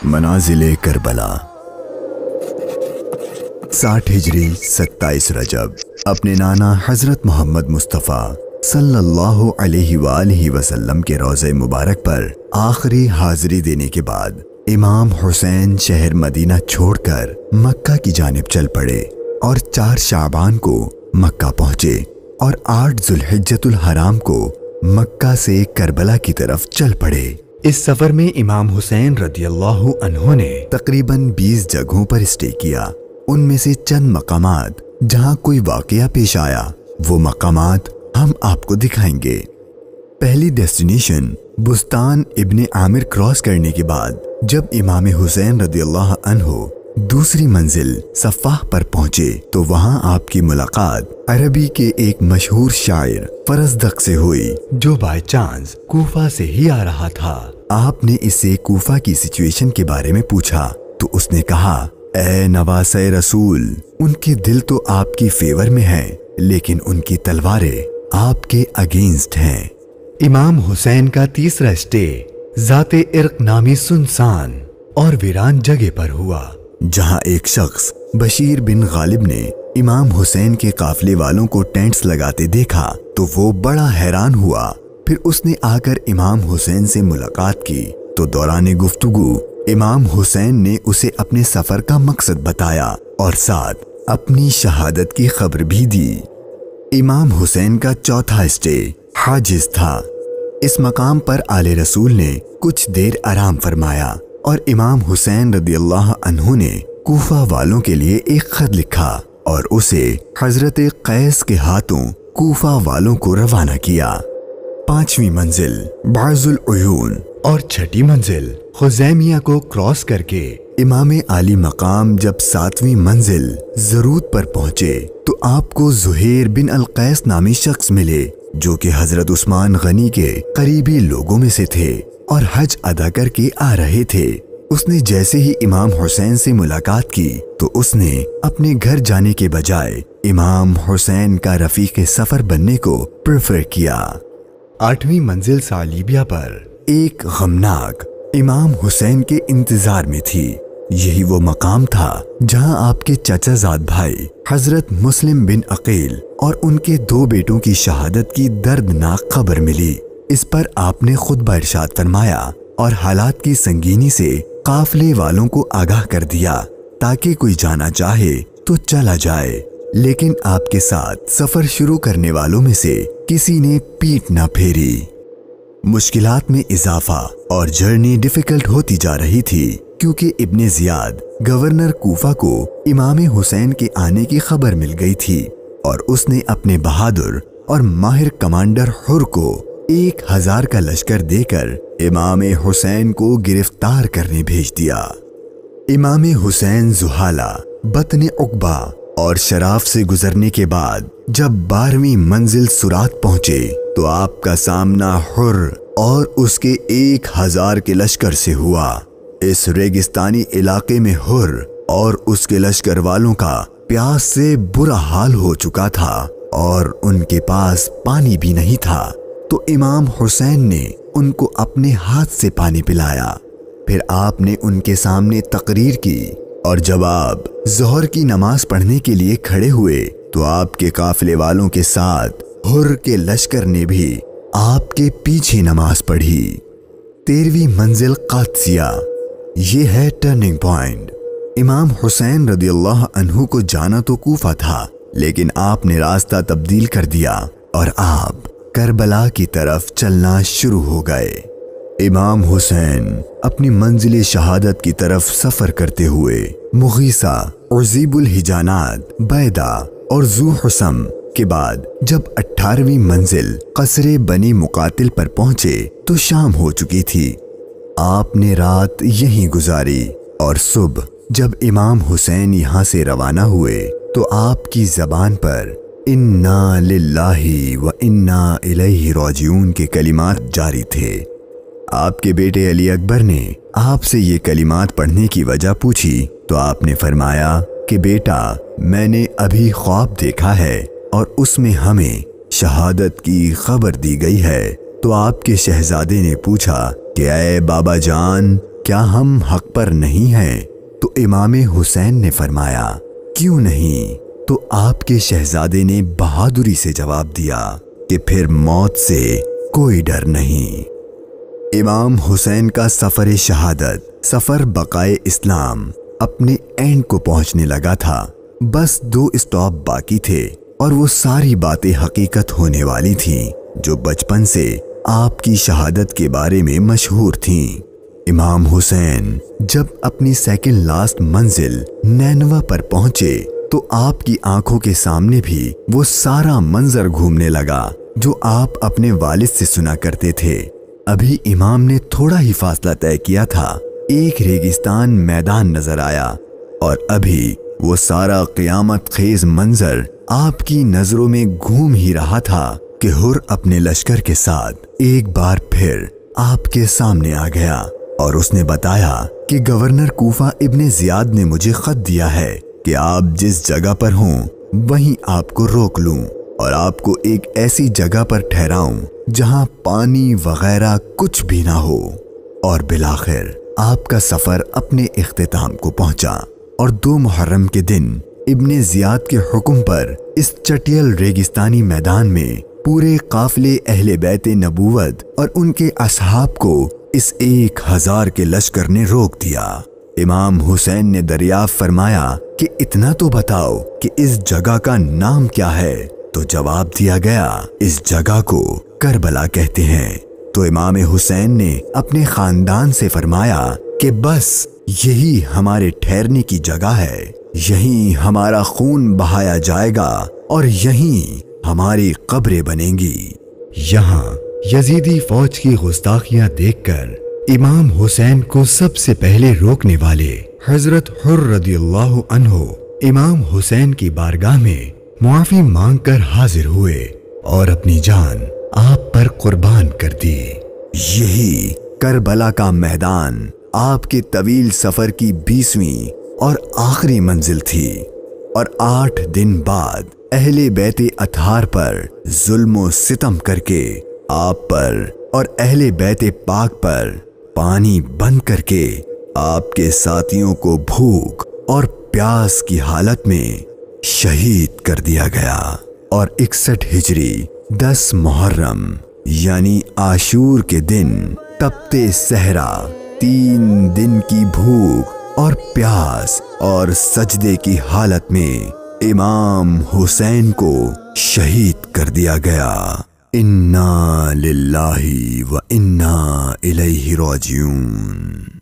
منازل کربلا 60 ہجری 27 رجب اپنے نانا حضرت محمد مصطفیٰ صلی اللہ علیہ وآلہ وسلم کے روضہ مبارک پر آخری حاضری دینے کے بعد امام حسین شہر مدینہ چھوڑ کر مکہ کی جانب چل پڑے اور 4 شعبان کو مکہ پہنچے اور 8 ذوالحجۃ الحرام کو مکہ سے کربلا کی طرف چل پڑے۔ اس سفر میں امام حسین رضی اللہ عنہ نے تقریباً 20 جگہوں پر اسٹے کیا۔ ان میں سے چند مقامات جہاں کوئی واقعہ پیش آیا وہ مقامات ہم آپ کو دکھائیں گے۔ پہلی ڈیسٹینیشن بستان ابن عامر کراس کرنے کے بعد جب امام حسین رضی اللہ عنہ دوسری منزل صفاح پر پہنچے تو وہاں آپ کی ملاقات عربی کے ایک مشہور شاعر فرزدق سے ہوئی جو بائی چانس کوفہ سے ہی آ رہا تھا۔ آپ نے اس سے کوفہ کی سچویشن کے بارے میں پوچھا تو اس نے کہا، اے نواسۂ رسول، ان کے دل تو آپ کی فیور میں ہیں لیکن ان کی تلواریں آپ کے اگینسٹ ہیں۔ امام حسین کا تیسرا اسٹے ذات ارق نامی سنسان اور ویران جگہ پر ہوا، جہاں ایک شخص بشیر بن غالب نے امام حسین کے قافلے والوں کو ٹینٹس لگاتے دیکھا تو وہ بڑا حیران ہوا۔ پھر اس نے آ کر امام حسین سے ملاقات کی تو دوران گفتگو امام حسین نے اسے اپنے سفر کا مقصد بتایا اور ساتھ اپنی شہادت کی خبر بھی دی۔ امام حسین کا چوتھا اسٹے حاجز تھا۔ اس مقام پر آل رسول نے کچھ دیر آرام فرمایا اور امام حسین رضی اللہ عنہ نے کوفہ والوں کے لیے ایک خط لکھا اور اسے حضرت قیس کے ہاتھوں کوفہ والوں کو روانہ کیا۔ 5ویں منزل بعض العیون اور 6ٹھی منزل خزیمیہ کو کراس کر کے امام عالی مقام جب 7ویں منزل زرود پر پہنچے تو آپ کو زہیر بن القیس نامی شخص ملے جو کہ حضرت عثمان غنی کے قریبی لوگوں میں سے تھے اور حج ادا کر کے آ رہے تھے۔ اس نے جیسے ہی امام حسین سے ملاقات کی تو اس نے اپنے گھر جانے کے بجائے امام حسین کا رفیق سفر بننے کو پریفر کیا۔ 8ویں منزل صالیبیہ پر ایک غمناک امام حسین کے انتظار میں تھی۔ یہی وہ مقام تھا جہاں آپ کے چچا زاد بھائی حضرت مسلم بن عقیل اور ان کے 2 بیٹوں کی شہادت کی دردناک خبر ملی۔ اس پر آپ نے خطبہ ارشاد فرمایا اور حالات کی سنگینی سے قافلے والوں کو آگاہ کر دیا تاکہ کوئی جانا چاہے تو چلا جائے، لیکن آپ کے ساتھ سفر شروع کرنے والوں میں سے کسی نے پیٹ نہ پھیری۔ مشکلات میں اضافہ اور جرنی ڈیفیکلٹ ہوتی جا رہی تھی کیونکہ ابن زیاد گورنر کوفہ کو امام حسین کے آنے کی خبر مل گئی تھی اور اس نے اپنے بہادر اور ماہر کمانڈر حر کو 1000 کا لشکر دے کر امام حسین کو گرفتار کرنے بھیج دیا۔ امام حسین زحالہ، بطن عقبہ اور شراف سے گزرنے کے بعد جب 12ویں منزل سرات پہنچے تو آپ کا سامنا حر اور اس کے 1000 کے لشکر سے ہوا۔ اس ریگستانی علاقے میں حر اور اس کے لشکر والوں کا پیاس سے برا حال ہو چکا تھا اور ان کے پاس پانی بھی نہیں تھا، تو امام حسین نے ان کو اپنے ہاتھ سے پانی پلایا۔ پھر آپ نے ان کے سامنے تقریر کی اور جب آپ ظہر کی نماز پڑھنے کے لیے کھڑے ہوئے تو آپ کے قافلے والوں کے ساتھ حر کے لشکر نے بھی آپ کے پیچھے نماز پڑھی۔ 13ویں منزل قادسیہ، یہ ہے ٹرننگ پوائنٹ۔ امام حسین رضی اللہ عنہ کو جانا تو کوفہ تھا لیکن آپ نے راستہ تبدیل کر دیا اور آپ کربلا کی طرف چلنا شروع ہو گئے۔ امام حسین اپنی منزل شہادت کی طرف سفر کرتے ہوئے مغیثہ، عزیب الحجانات، بیدہ اور ذو حسم کے بعد جب 18ویں منزل قصر بنی مقاتل پر پہنچے تو شام ہو چکی تھی۔ آپ نے رات یہیں گزاری اور صبح جب امام حسین یہاں سے روانہ ہوئے تو آپ کی زبان پر انا للہ و انا الیہ راجعون کے کلمات جاری تھے۔ آپ کے بیٹے علی اکبر نے آپ سے یہ کلمات پڑھنے کی وجہ پوچھی تو آپ نے فرمایا کہ بیٹا، میں نے ابھی خواب دیکھا ہے اور اس میں ہمیں شہادت کی خبر دی گئی ہے۔ تو آپ کے شہزادے نے پوچھا کہ اے بابا جان، کیا ہم حق پر نہیں ہیں؟ تو امام حسین نے فرمایا کیوں نہیں؟ تو آپ کے شہزادے نے بہادری سے جواب دیا کہ پھر موت سے کوئی ڈر نہیں۔ امام حسین کا سفر شہادت، سفر بقائے اسلام اپنے اینڈ کو پہنچنے لگا تھا۔ بس 2 اسٹاپ باقی تھے اور وہ ساری باتیں حقیقت ہونے والی تھیں جو بچپن سے آپ کی شہادت کے بارے میں مشہور تھیں۔ امام حسین جب اپنی سیکنڈ لاسٹ منزل نینوا پر پہنچے تو آپ کی آنکھوں کے سامنے بھی وہ سارا منظر گھومنے لگا جو آپ اپنے والد سے سنا کرتے تھے۔ ابھی امام نے تھوڑا ہی فاصلہ طے کیا تھا، ایک ریگستان میدان نظر آیا اور ابھی وہ سارا قیامت خیز منظر آپ کی نظروں میں گھوم ہی رہا تھا کہ ہر اپنے لشکر کے ساتھ ایک بار پھر آپ کے سامنے آ گیا اور اس نے بتایا کہ گورنر کوفہ ابن زیاد نے مجھے خط دیا ہے کہ آپ جس جگہ پر ہوں وہیں آپ کو روک لوں اور آپ کو ایک ایسی جگہ پر ٹھہراؤں جہاں پانی وغیرہ کچھ بھی نہ ہو۔ اور بالآخر آپ کا سفر اپنے اختتام کو پہنچا اور 2 محرم کے دن ابن زیاد کے حکم پر اس چٹیل ریگستانی میدان میں پورے قافلے اہل بیت نبوت اور ان کے اصحاب کو اس 1000 کے لشکر نے روک دیا۔ امام حسین نے دریافت فرمایا کہ اتنا تو بتاؤ کہ اس جگہ کا نام کیا ہے؟ تو جواب دیا گیا اس جگہ کو کربلا کہتے ہیں۔ تو امام حسین نے اپنے خاندان سے فرمایا کہ بس یہی ہمارے ٹھہرنے کی جگہ ہے، یہیں ہمارا خون بہایا جائے گا اور یہیں ہماری قبریں بنیں گی۔ یہاں یزیدی فوج کی گستاخیاں دیکھ کر امام حسین کو سب سے پہلے روکنے والے حضرت حر رضی اللہ عنہ امام حسین کی بارگاہ میں معافی مانگ کر حاضر ہوئے اور اپنی جان آپ پر قربان کر دی۔ یہی کربلا کا میدان آپ کے طویل سفر کی 20ویں اور آخری منزل تھی، اور 8 دن بعد اہل بیت اطہار پر ظلم و ستم کر کے آپ پر اور اہل بیت پاک پر پانی بند کر کے آپ کے ساتھیوں کو بھوک اور پیاس کی حالت میں شہید کر دیا گیا۔ اور 61 ہجری 10 محرم یعنی عاشور کے دن تپتے صحرا 3 دن کی بھوک اور پیاس اور سجدے کی حالت میں امام حسین کو شہید کر دیا گیا۔ انا للہ و انا الیہ راجعون۔